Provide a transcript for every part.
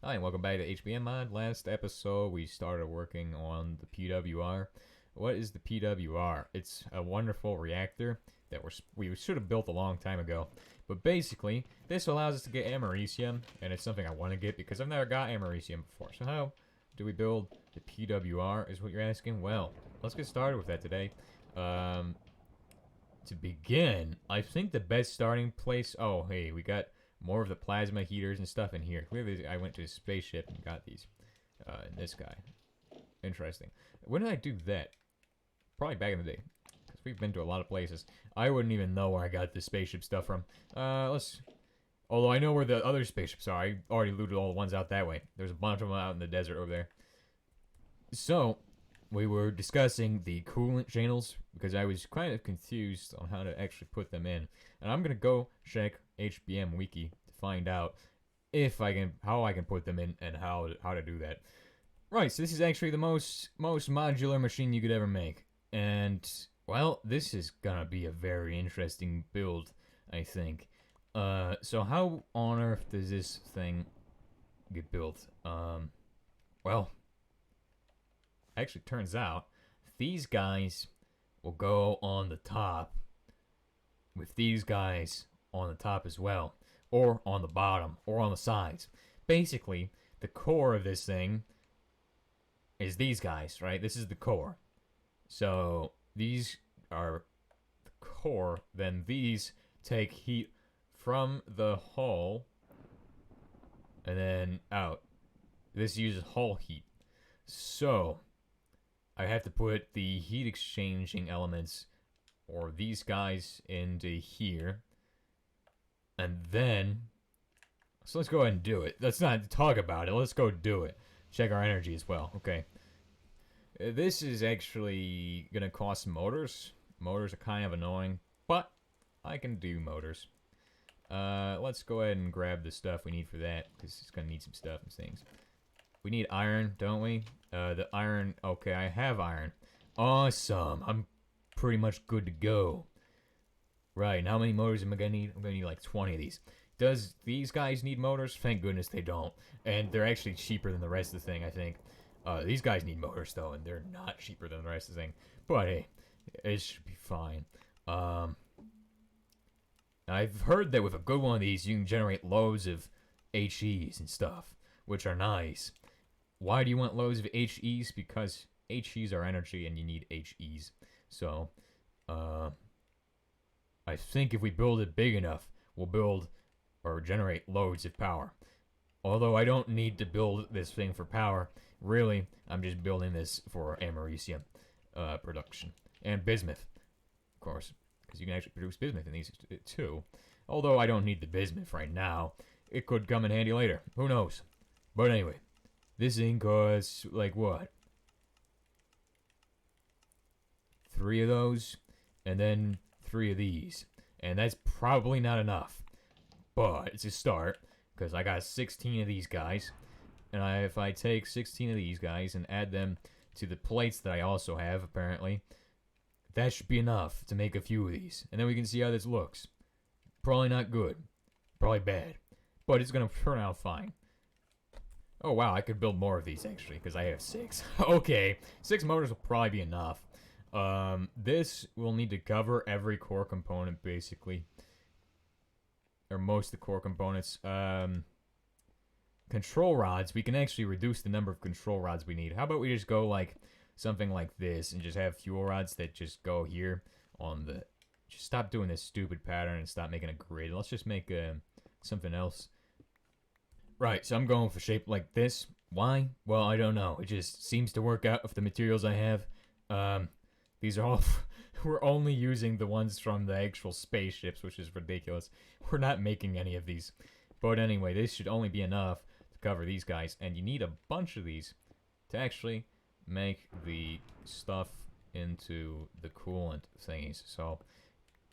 Hi, and welcome back to HBM Mod. Last episode, we started working on the PWR. What is the PWR? It's a wonderful reactor that we should have built a long time ago. But basically, this allows us to get americium, and it's something I want to get because I've never got americium before. So how do we build the PWR is what you're asking? Well, let's get started with that today. To begin, I think the best starting place... Oh, hey, we got more of the plasma heaters and stuff in here. Clearly, I went to a spaceship and got these. This guy. Interesting. When did I do that? Probably back in the day. Because we've been to a lot of places. I wouldn't even know where I got the spaceship stuff from. Although I know where the other spaceships are. I already looted all the ones out that way. There's a bunch of them out in the desert over there. So, we were discussing the coolant channels because I was kind of confused on how to actually put them in. And I'm going to go check HBM Wiki to find out how I can put them in and how to do that. Right, so this is actually the most modular machine you could ever make. And, well, this is going to be a very interesting build, I think. So how on earth does this thing get built? Well... Actually, turns out these guys will go on the top with these guys on the top as well, or on the bottom, or on the sides. Basically, the core of this thing is these guys, right? This is the core. So these are the core, then these take heat from the hull and then out. This uses hull heat. So I have to put the heat exchanging elements, or these guys, into here. And then... So let's go ahead and do it. Let's not talk about it. Let's go do it. Check our energy as well. Okay. This is actually going to cost motors. Motors are kind of annoying, but I can do motors. Let's go ahead and grab the stuff we need for that, because it's going to need some stuff and things. We need iron, don't we? The iron... Okay, I have iron. Awesome. I'm pretty much good to go. Right, and how many motors am I going to need? I'm going to need like 20 of these. Does these guys need motors? Thank goodness they don't. And they're actually cheaper than the rest of the thing, I think. These guys need motors, though, and they're not cheaper than the rest of the thing. But, hey, it should be fine. I've heard that with a good one of these, you can generate loads of HEs and stuff, which are nice. Why do you want loads of HEs? Because HEs are energy and you need HEs. So, I think if we build it big enough, we'll build or generate loads of power. Although I don't need to build this thing for power. Really, I'm just building this for americium production. And bismuth, of course. Because you can actually produce bismuth in these too. Although I don't need the bismuth right now. It could come in handy later. Who knows? But anyway. This thing costs, like, what? 3 of those, and then 3 of these. And that's probably not enough. But it's a start, because I got 16 of these guys. And if I take 16 of these guys and add them to the plates that I also have, apparently, that should be enough to make a few of these. And then we can see how this looks. Probably not good. Probably bad. But it's going to turn out fine. Oh wow, I could build more of these actually, because I have 6. Okay, 6 motors will probably be enough. This will need to cover every core component, basically. Or most of the core components. Control rods, we can actually reduce the number of control rods we need. How about we just go like something like this, and just have fuel rods that just go here on the... Just stop doing this stupid pattern and stop making a grid. Let's just make something else. Right, so I'm going for shape like this. Why? Well, I don't know. It just seems to work out with the materials I have. These are all... We're only using the ones from the actual spaceships, which is ridiculous. We're not making any of these. But anyway, this should only be enough to cover these guys. And you need a bunch of these to actually make the stuff into the coolant thingies. So,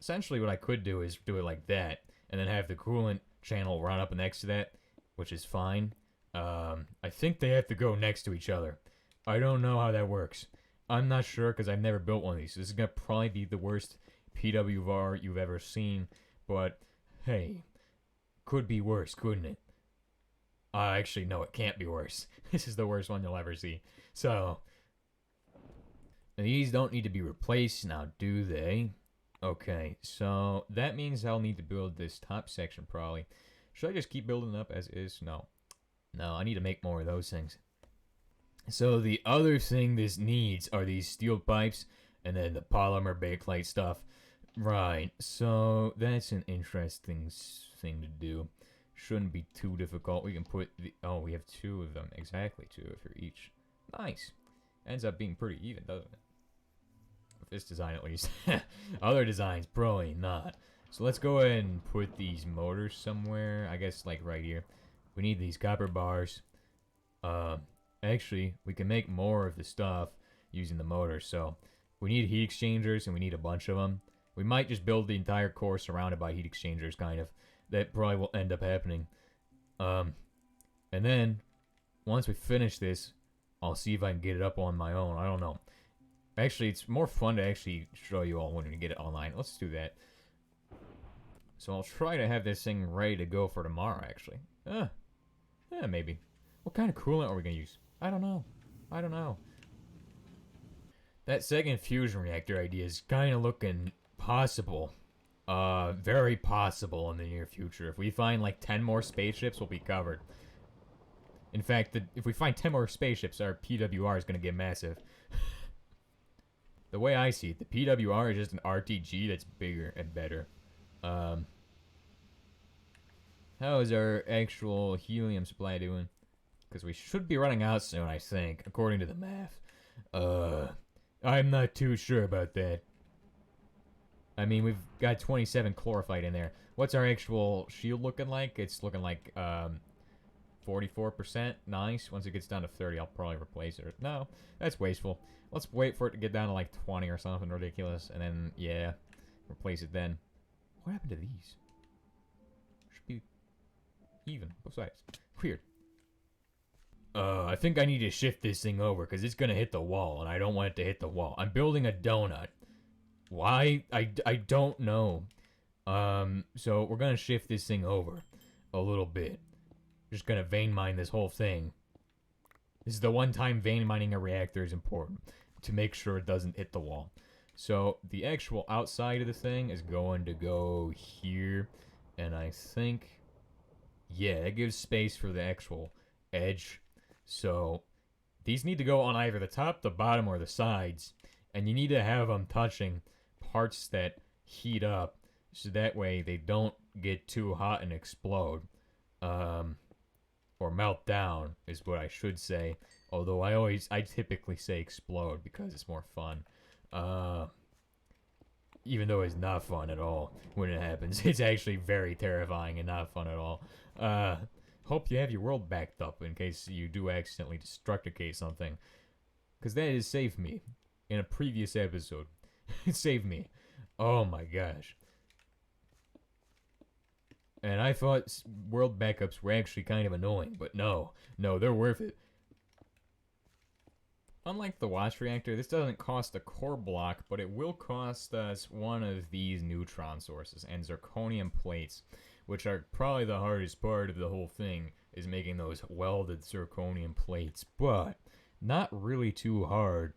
essentially what I could do is do it like that. And then have the coolant channel run up next to that. Which is fine. I think they have to go next to each other. I don't know how that works. I'm not sure because I've never built one of these. This is going to probably be the worst PWR you've ever seen. But, hey, could be worse, couldn't it? Actually, no, it can't be worse. This is the worst one you'll ever see. So, these don't need to be replaced now, do they? Okay, so that means I'll need to build this top section probably. Should I just keep building up as is? No. No, I need to make more of those things. So the other thing this needs are these steel pipes and then the polymer bakelite stuff. Right, so that's an interesting thing to do. Shouldn't be too difficult. We can put the... Oh, we have 2 of them. Exactly 2 for each. Nice. Ends up being pretty even, doesn't it? With this design, at least. Other designs, probably not. So let's go ahead and put these motors somewhere. I guess, like, right here. We need these copper bars. Actually, we can make more of the stuff using the motors. So we need heat exchangers, and we need a bunch of them. We might just build the entire core surrounded by heat exchangers, kind of. That probably will end up happening. And then, once we finish this, I'll see if I can get it up on my own. I don't know. Actually, it's more fun to actually show you all when we get it online. Let's do that. So I'll try to have this thing ready to go for tomorrow, actually. Yeah, maybe. What kind of coolant are we going to use? I don't know. I don't know. That second fusion reactor idea is kind of looking possible. Very possible in the near future. If we find like 10 more spaceships, we'll be covered. In fact, if we find 10 more spaceships, our PWR is going to get massive. The way I see it, the PWR is just an RTG that's bigger and better. How is our actual helium supply doing? Because we should be running out soon, I think, according to the math. I'm not too sure about that. I mean, we've got 27 chlorophyte in there. What's our actual shield looking like? It's looking like 44%. Nice. Once it gets down to 30, I'll probably replace it. No, that's wasteful. Let's wait for it to get down to like 20 or something ridiculous, and then, yeah, replace it then. What happened to these? Should be even, both sides. Weird. I think I need to shift this thing over, because it's going to hit the wall, and I don't want it to hit the wall. I'm building a donut. Why? I don't know. So we're going to shift this thing over a little bit. Just going to vein mine this whole thing. This is the one time vein mining a reactor is important, to make sure it doesn't hit the wall. So the actual outside of the thing is going to go here, and I think, yeah, it gives space for the actual edge. So these need to go on either the top, the bottom, or the sides, and you need to have them touching parts that heat up, so that way they don't get too hot and explode, or melt down is what I should say. Although I typically say explode because it's more fun. Even though it's not fun at all when it happens. It's actually very terrifying and not fun at all. Hope you have your world backed up in case you do accidentally destructicate something. Because that has saved me in a previous episode. It saved me. Oh my gosh. And I thought world backups were actually kind of annoying, but no, they're worth it. Unlike the watch reactor, this doesn't cost a core block, but it will cost us one of these neutron sources and zirconium plates, which are probably the hardest part of the whole thing, is making those welded zirconium plates, but not really too hard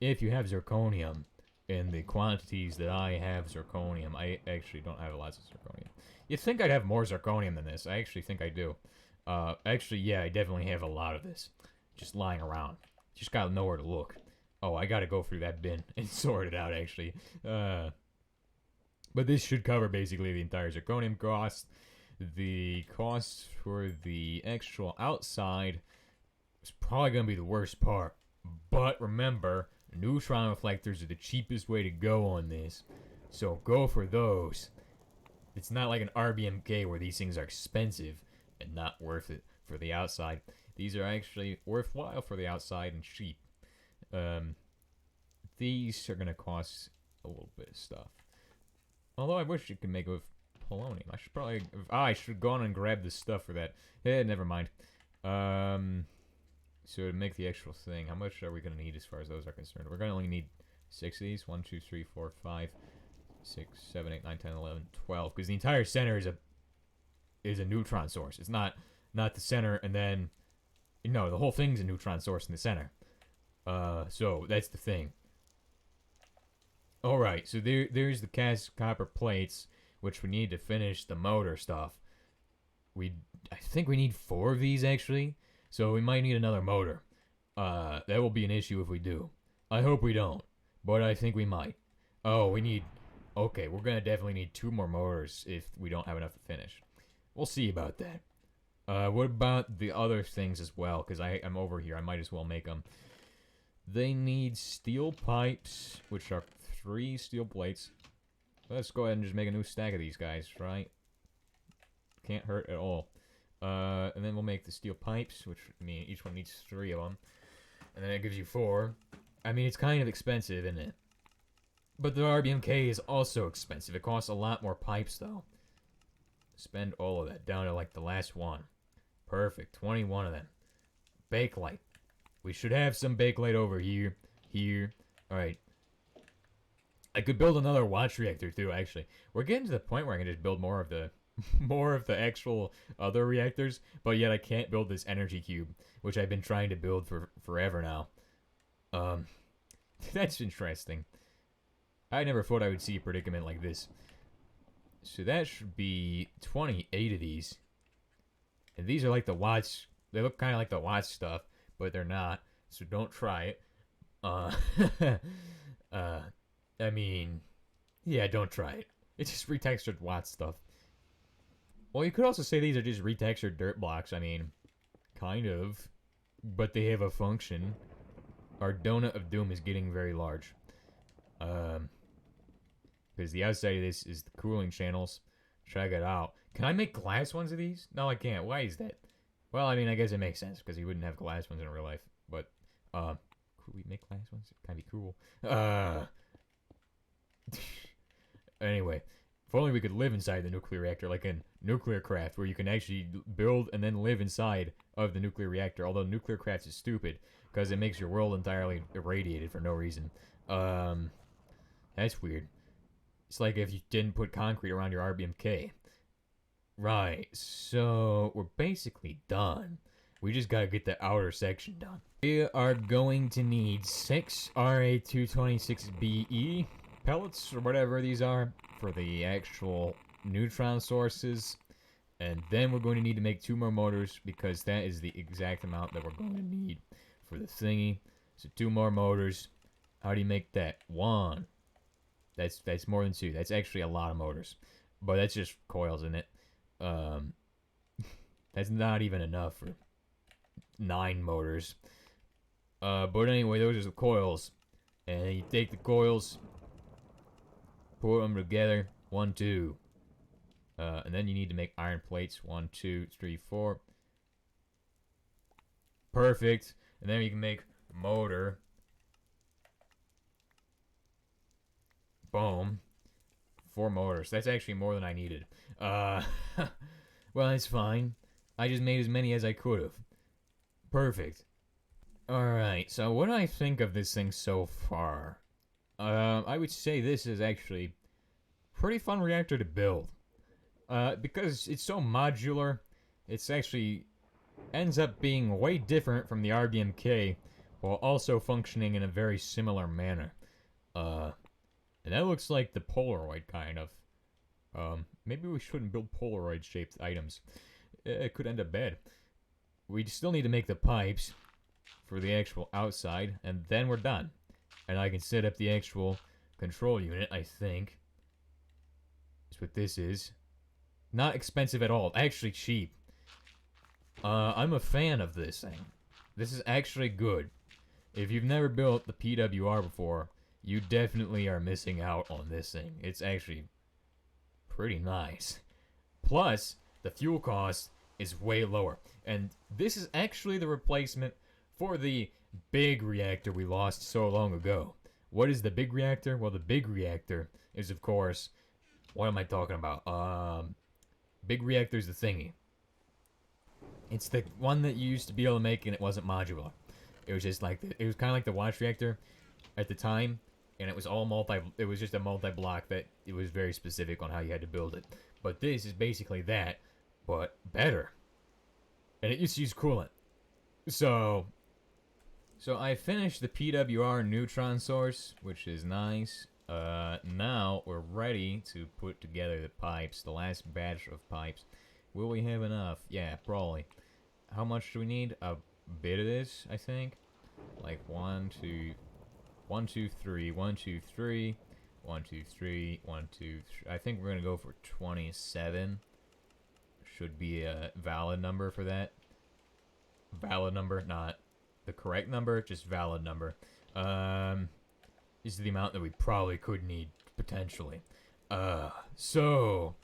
if you have zirconium in the quantities that I have zirconium. I actually don't have lots of zirconium. You'd think I'd have more zirconium than this. I actually think I do. Actually, yeah, I definitely have a lot of this just lying around. Just gotta know where to look. Oh, I gotta go through that bin and sort it out, actually. But this should cover basically the entire zirconium cost. The cost for the actual outside is probably gonna be the worst part. But remember, neutron reflectors are the cheapest way to go on this. So go for those. It's not like an RBMK where these things are expensive and not worth it for the outside. These are actually worthwhile for the outside and cheap. These are going to cost a little bit of stuff. Although I wish you could make it with polonium. I should probably... I should have gone and grabbed this stuff for that. Never mind. So to make the actual thing, how much are we going to need as far as those are concerned? We're going to only need 6 of these. 1, 2, 3, 4, 5, 6, 7, 8, 9, 10, 11, 12. Because the entire center is a neutron source. It's not not the center, and then, no, the whole thing's a neutron source in the center. So that's the thing. Alright, so there's the cast copper plates, which we need to finish the motor stuff. I think we need 4 of these, actually, so we might need another motor. That will be an issue if we do. I hope we don't, but I think we might. Oh, we need... Okay, we're gonna definitely need 2 more motors if we don't have enough to finish. We'll see about that. What about the other things as well? Because I'm over here, I might as well make them. They need steel pipes, which are 3 steel plates. Let's go ahead and just make a new stack of these guys, right? Can't hurt at all. And then we'll make the steel pipes, which I mean each one needs 3 of them. And then it gives you 4. I mean, it's kind of expensive, isn't it? But the RBMK is also expensive. It costs a lot more pipes, though. Spend all of that down to, like, the last one. Perfect. 21 of them. Bakelite. We should have some bakelite over here. Here. Alright. I could build another watch reactor, too, actually. We're getting to the point where I can just build more of the... more of the actual other reactors, but yet I can't build this energy cube, which I've been trying to build for forever now. That's interesting. I never thought I would see a predicament like this. So that should be 28 of these. And these are like the watch. They look kind of like the watch stuff, but they're not. So don't try it. I mean, yeah, don't try it. It's just retextured watch stuff. Well, you could also say these are just retextured dirt blocks. I mean, kind of. But they have a function. Our donut of doom is getting very large. Because the outside of this is the cooling channels. Check it out. Can I make glass ones of these? No, I can't. Why is that? Well, I mean, I guess it makes sense, because you wouldn't have glass ones in real life. But, could we make glass ones? It kind of be cool. Anyway. If only we could live inside the nuclear reactor, like in Nuclear Craft, where you can actually build and then live inside of the nuclear reactor. Although Nuclear Craft is stupid, because it makes your world entirely irradiated for no reason. That's weird. It's like if you didn't put concrete around your RBMK. Right, so we're basically done. We just gotta get the outer section done. We are going to need 6 RA-226BE pellets, or whatever these are, for the actual neutron sources. And then we're going to need to make 2 more motors, because that is the exact amount that we're going to need for the thingy. So 2 more motors. How do you make that? 1. That's more than 2. That's actually a lot of motors. But that's just coils in it. That's not even enough for 9 motors. But anyway, those are the coils. And you take the coils, put them together. 1, 2. And then you need to make iron plates. 1, 2, 3, 4. Perfect. And then you can make motor. Boom. 4 motors. That's actually more than I needed. Well, that's fine. I just made as many as I could have. Perfect. Alright, so what do I think of this thing so far? I would say this is actually a pretty fun reactor to build. Because it's so modular, it's actually ends up being way different from the RBMK, while also functioning in a very similar manner. And that looks like the Polaroid, kind of. Maybe we shouldn't build Polaroid-shaped items. It could end up bad. We still need to make the pipes for the actual outside, and then we're done. And I can set up the actual control unit, I think. That's what this is. Not expensive at all. Actually cheap. I'm a fan of this thing. This is actually good. If you've never built the PWR before, you definitely are missing out on this thing. It's actually pretty nice. Plus, the fuel cost is way lower. And this is actually the replacement for the big reactor we lost so long ago. What is the big reactor? Well, the big reactor is, of course... What am I talking about? Big reactor is the thingy. It's the one that you used to be able to make and it wasn't modular. It was just like... It was kind of like the watch reactor at the time. And it was all it was just a multi-block that it was very specific on how you had to build it. But this is basically that, but better. and it used to use coolant. So I finished the PWR neutron source, which is nice. Now we're ready to put together the pipes, the last batch of pipes. Will we have enough? Yeah, probably. How much do we need? A bit of this, I think. Like 1, 2, 1, 2, 3, 1, 2, 3, 1, 2, 3, 1, 2, 3. I think we're gonna go for 27. Should be a valid number for that. Valid number, not the correct number, just valid number. Is the amount that we probably could need, potentially. So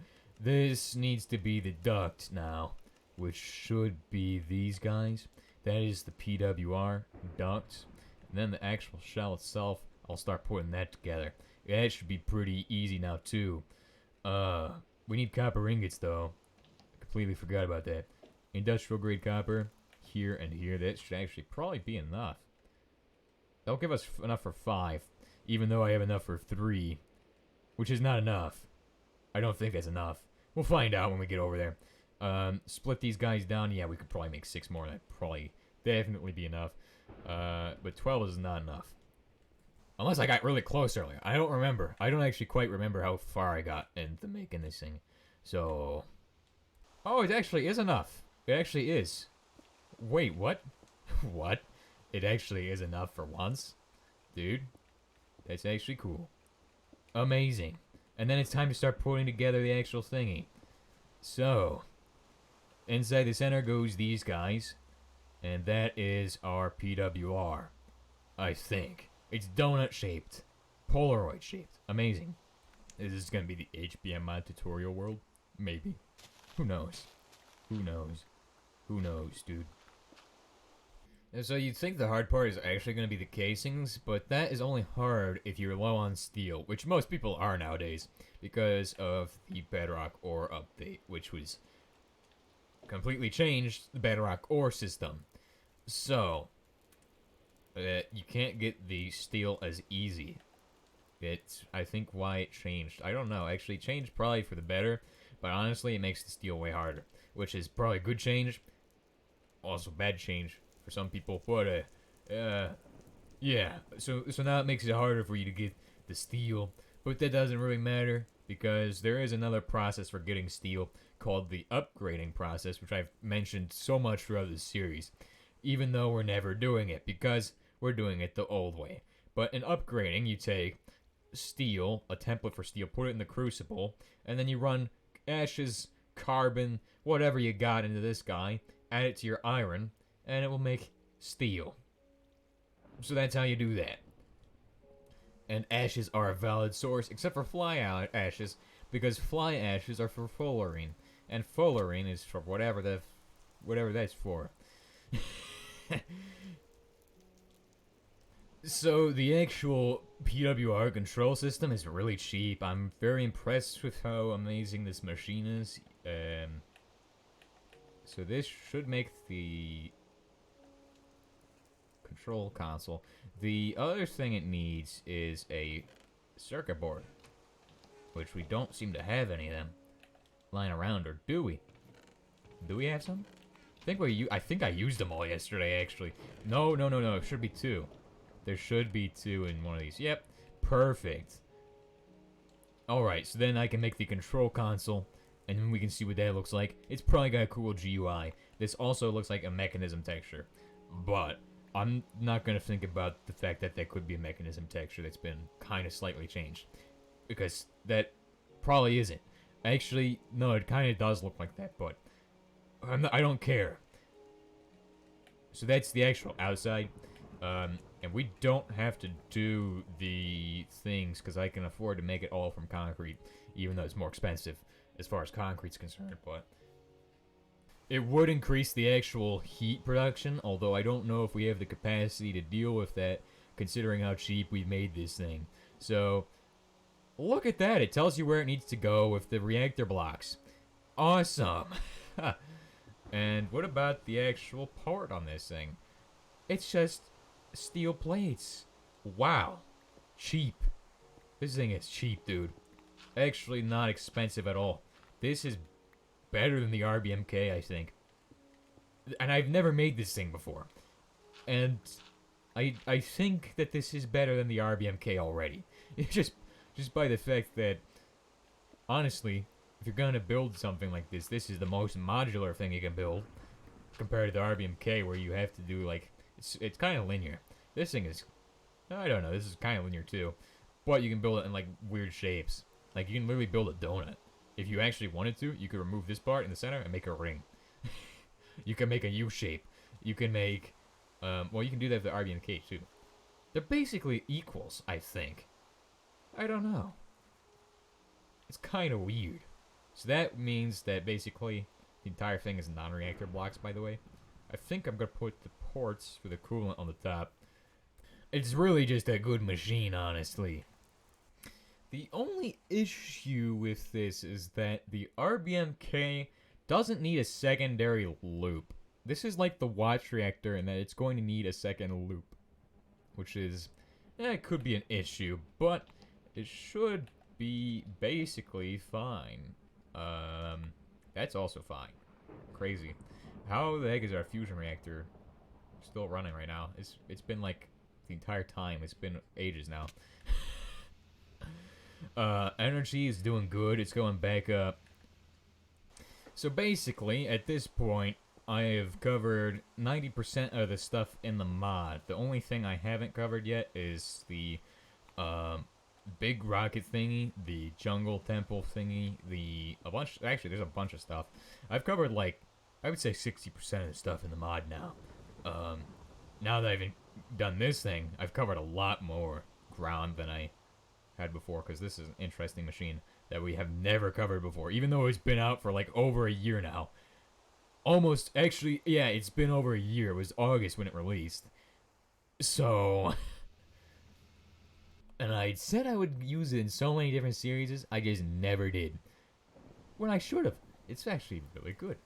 this needs to be the duct now, which should be these guys. That is the PWR duct. And then the actual shell itself, I'll start putting that together. That should be pretty easy now, too. We need copper ingots, though. I completely forgot about that. Industrial grade copper. Here and here. That should actually probably be enough. That'll give us enough for 5. Even though I have enough for 3. Which is not enough. I don't think that's enough. We'll find out when we get over there. Split these guys down. Yeah, we could probably make 6 more. That'd probably definitely be enough. But 12 is not enough. Unless I got really close earlier. I don't remember. I don't actually quite remember how far I got into making this thing. So... Oh, it actually is enough. It actually is. Wait, what? What? It actually is enough for once? Dude, that's actually cool. Amazing. And then it's time to start putting together the actual thingy. So, inside the center goes these guys. And that is our PWR. I think. It's donut shaped. Polaroid shaped. Amazing. Is this going to be the HBM mod tutorial world? Maybe. Who knows? Who knows? Who knows, dude? And so you'd think the hard part is actually going to be the casings, but that is only hard if you're low on steel, which most people are nowadays, because of the Bedrock ore update, which was completely changed the Bedrock ore system. So, you can't get the steel as easy. It's, I think, why it changed. I don't know. Actually, it changed probably for the better, but honestly, it makes the steel way harder, which is probably a good change, also bad change for some people, but yeah. So now it makes it harder for you to get the steel, but that doesn't really matter because there is another process for getting steel called the upgrading process, which I've mentioned so much throughout this series, even though we're never doing it because we're doing it the old way. But in upgrading, you take steel, a template for steel, put it in the crucible, and then you run ashes, carbon, whatever you got into this guy, add it to your iron, and it will make steel. So that's how you do that. And ashes are a valid source, except for fly ashes, because fly ashes are for fullerene, and fullerene is for whatever that's for. So the actual PWR control system is really cheap. I'm very impressed with how amazing this machine is. So this should make the control console. The other thing it needs is a circuit board, which we don't seem to have any of them lying around, or do we? Do we have some? I think I used them all yesterday, actually. No. It should be 2. There should be 2 in one of these. Yep. Perfect. Alright, so then I can make the control console, and then we can see what that looks like. It's probably got a cool GUI. This also looks like a mechanism texture, but I'm not going to think about the fact that could be a mechanism texture that's been kind of slightly changed, because that probably isn't. Actually, no, it kind of does look like that, but I don't care. So that's the actual outside. And we don't have to do the things because I can afford to make it all from concrete, even though it's more expensive as far as concrete's concerned, but it would increase the actual heat production, although I don't know if we have the capacity to deal with that considering how cheap we made this thing. So, look at that. It tells you where it needs to go with the reactor blocks. Awesome. And what about the actual part on this thing? It's just steel plates. Wow. Cheap. This thing is cheap, dude. Actually not expensive at all. This is better than the RBMK, I think. And I've never made this thing before. And I think that this is better than the RBMK already. It's just by the fact that, honestly, if you're gonna build something like this is the most modular thing you can build compared to the RBMK, where you have to do like it's kind of linear. This thing is, I don't know, this is kind of linear too, but you can build it in like weird shapes. Like you can literally build a donut. If you actually wanted to, you could remove this part in the center and make a ring. You can make a U shape. You can make, well, you can do that with the RBMK too. They're basically equals, I think. I don't know. It's kind of weird. So that means that basically the entire thing is non-reactor blocks, by the way. I think I'm going to put the ports for the coolant on the top. It's really just a good machine, honestly. The only issue with this is that the RBMK doesn't need a secondary loop. This is like the watch reactor in that it's going to need a second loop. Which is, it could be an issue, but it should be basically fine. That's also fine. Crazy. How the heck is our fusion reactor still running right now? It's been like the entire time. It's been ages now. Energy is doing good. It's going back up. So basically, at this point, I have covered 90% of the stuff in the mod. The only thing I haven't covered yet is the big rocket thingy, the jungle temple thingy, actually there's a bunch of stuff. I've covered like, I would say 60% of the stuff in the mod now. Now that I've done this thing, I've covered a lot more ground than I had before, because this is an interesting machine that we have never covered before, even though it's been out for like over a year now. Almost, actually, yeah, it's been over a year. It was August when it released. So, and I said I would use it in so many different series, I just never did. When I should have. It's actually really good.